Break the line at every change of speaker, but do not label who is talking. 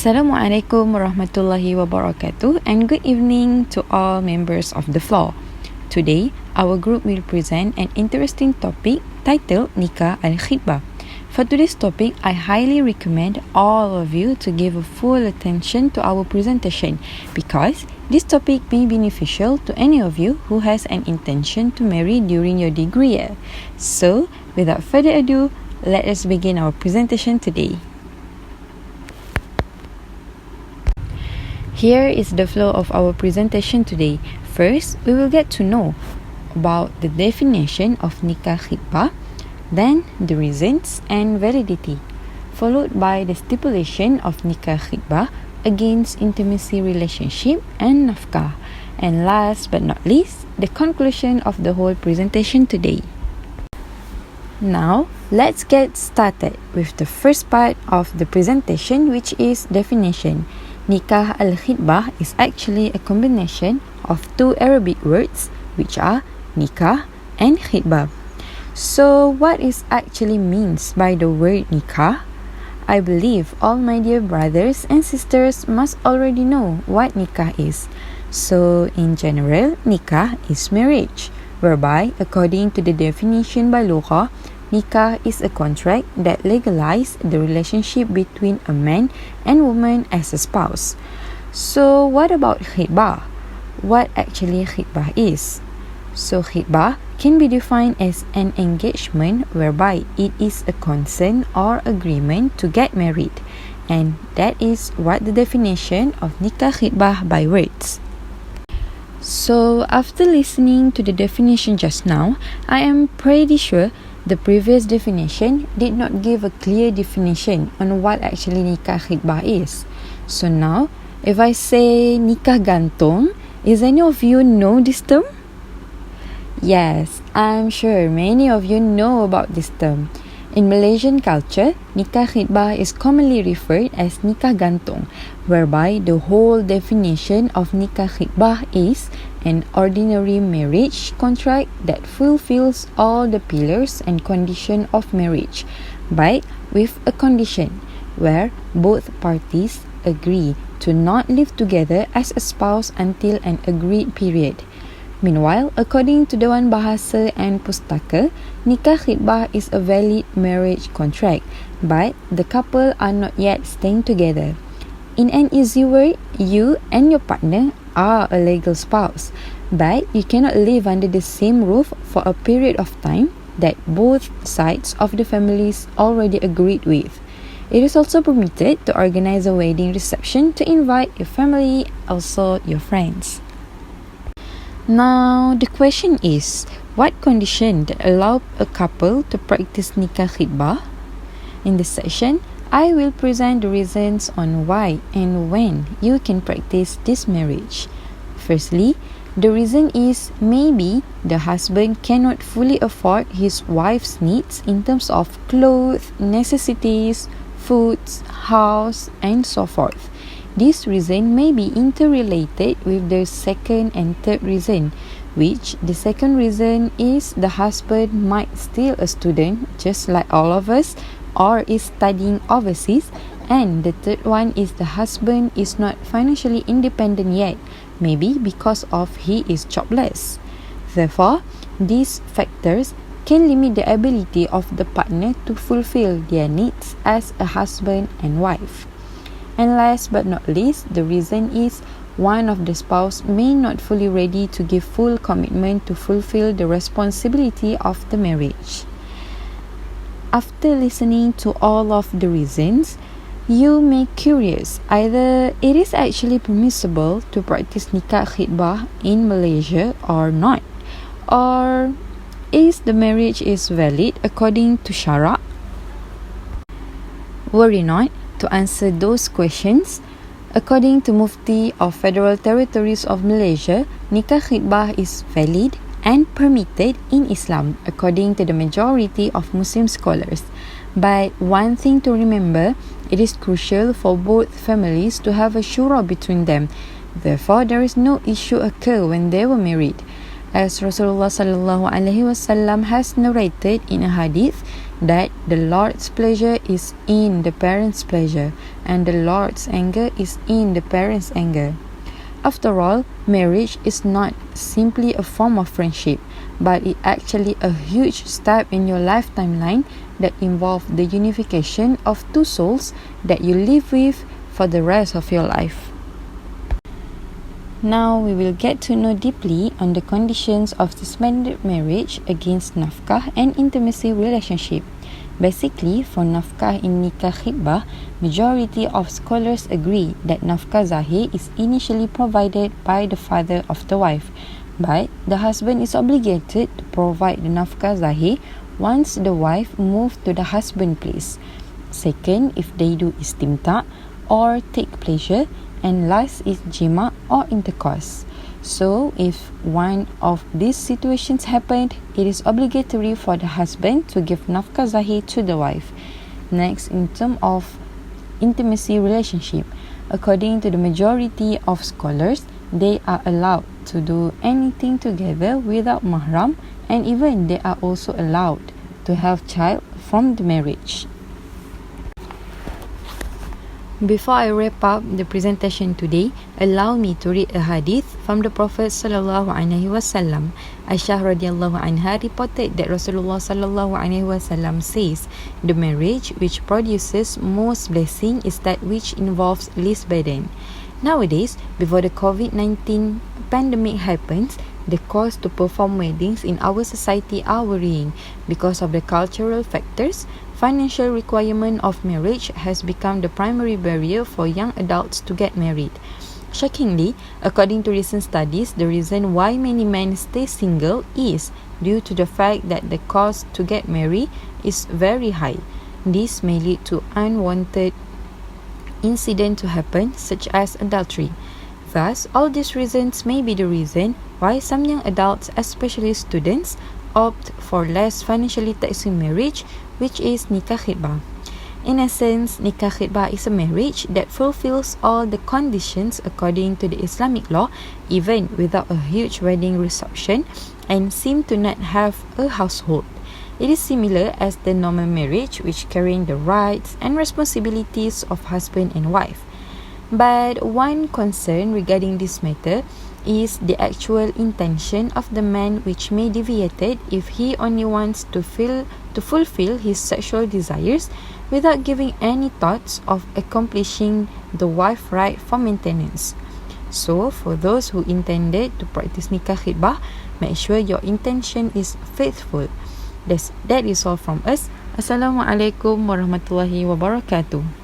Assalamualaikum warahmatullahi wabarakatuh, and good evening to all members of the floor. Today, our group will present an interesting topic titled Nikah Khitbah. For today's topic, I highly recommend all of you to give a full attention to our presentation because this topic may be beneficial to any of you who has an intention to marry during your degree year. So, without further ado, let us begin our presentation today. Here is the flow of our presentation today. First, we will get to know about the definition of Nikah Khitbah, then the reasons and validity, followed by the stipulation of Nikah Khitbah against intimacy relationship and nafkah, and last but not least, the conclusion of the whole presentation today. Now, let's get started with the first part of the presentation, which is definition. Nikah al-Khitbah is actually a combination of two Arabic words, which are nikah and khitbah. So, what is actually means by the word nikah? I believe all my dear brothers and sisters must already know what nikah is. So, in general, nikah is marriage, whereby, according to the definition by Lughah, nikah is a contract that legalizes the relationship between a man and woman as a spouse. So, what about khitbah? What actually khitbah is? So, khitbah can be defined as an engagement whereby it is a consent or agreement to get married. And that is what the definition of Nikah Khitbah by words. So, after listening to the definition just now, I am pretty sure the previous definition did not give a clear definition on what actually Nikah Khitbah is. So now, if I say nikah gantung, is any of you know this term? Yes, I'm sure many of you know about this term. In Malaysian culture, Nikah Khitbah is commonly referred as nikah gantung, whereby the whole definition of Nikah Khitbah is an ordinary marriage contract that fulfills all the pillars and conditions of marriage, but with a condition where both parties agree to not live together as a spouse until an agreed period. Meanwhile, according to Dewan Bahasa and Pustaka, Nikah Khitbah is a valid marriage contract, but the couple are not yet staying together. In an easy word, you and your partner are a legal spouse, but you cannot live under the same roof for a period of time that both sides of the families already agreed with. It is also permitted to organize a wedding reception to invite your family, also your friends. Now, the question is, what condition that allow a couple to practice Nikah Khitbah? In this session, I will present the reasons on why and when you can practice this marriage. Firstly, the reason is maybe the husband cannot fully afford his wife's needs in terms of clothes, necessities, foods, house, and so forth. This reason may be interrelated with the second and third reason, which the second reason is the husband might still a student just like all of us or is studying overseas, and the third one is the husband is not financially independent yet, maybe because of he is jobless. Therefore, these factors can limit the ability of the partner to fulfill their needs as a husband and wife. And last but not least, the reason is one of the spouse may not fully ready to give full commitment to fulfill the responsibility of the marriage. After listening to all of the reasons, you may curious either it is actually permissible to practice Nikah Khitbah in Malaysia or not, or is the marriage is valid according to Sharia? Worry not. To answer those questions, according to Mufti of Federal Territories of Malaysia, Nikah Khitbah is valid and permitted in Islam according to the majority of Muslim scholars. But one thing to remember, it is crucial for both families to have a shura between them. Therefore, there is no issue occur when they were married. as Rasulullah sallallahu alaihi wasallam has narrated in a hadith that the Lord's pleasure is in the parents' pleasure and the Lord's anger is in the parents' anger. After all, marriage is not simply a form of friendship, but it actually a huge step in your life timeline that involves the unification of two souls that you live with for the rest of your life. Now we will get to know deeply on the conditions of suspended marriage against nafkah and intimacy relationship. Basically, for nafkah in Nikah Khitbah, majority of scholars agree that nafkah zahir is initially provided by the father of the wife, but the husband is obligated to provide the nafkah zahir once the wife moves to the husband's place. Second, if they do istimta or take pleasure, and last is jima or intercourse. So, if one of these situations happened, it is obligatory for the husband to give nafkah zahir to the wife. Next, in terms of intimacy relationship, according to the majority of scholars, they are allowed to do anything together without mahram, and even they are also allowed to have child from the marriage. Before I wrap up the presentation today, allow me to read a hadith from the Prophet sallallahu alaihi wasallam. Aisyah radhiyallahu anha reported that Rasulullah sallallahu alaihi wasallam says, "The marriage which produces most blessing is that which involves least burden." Nowadays, before the COVID-19 pandemic happens, the cost to perform weddings in our society are worrying because of the cultural factors. Financial requirement of marriage has become the primary barrier for young adults to get married. Shockingly, according to recent studies, the reason why many men stay single is due to the fact that the cost to get married is very high. This may lead to unwanted incidents to happen, such as adultery. Thus, all these reasons may be the reason why some young adults, especially students, opt for less financially taxing marriage, which is Nikah Khitbah. In essence, Nikah Khitbah is a marriage that fulfills all the conditions according to the Islamic law, even without a huge wedding reception, and seem to not have a household. It is similar as the normal marriage, which carrying the rights and responsibilities of husband and wife. But one concern regarding this matter is the actual intention of the man, which may deviate if he only wants to fulfill his sexual desires without giving any thoughts of accomplishing the wife right for maintenance. So, for those who intended to practice Nikah Khitbah, make sure your intention is faithful. That is all from us. Assalamualaikum warahmatullahi wabarakatuh.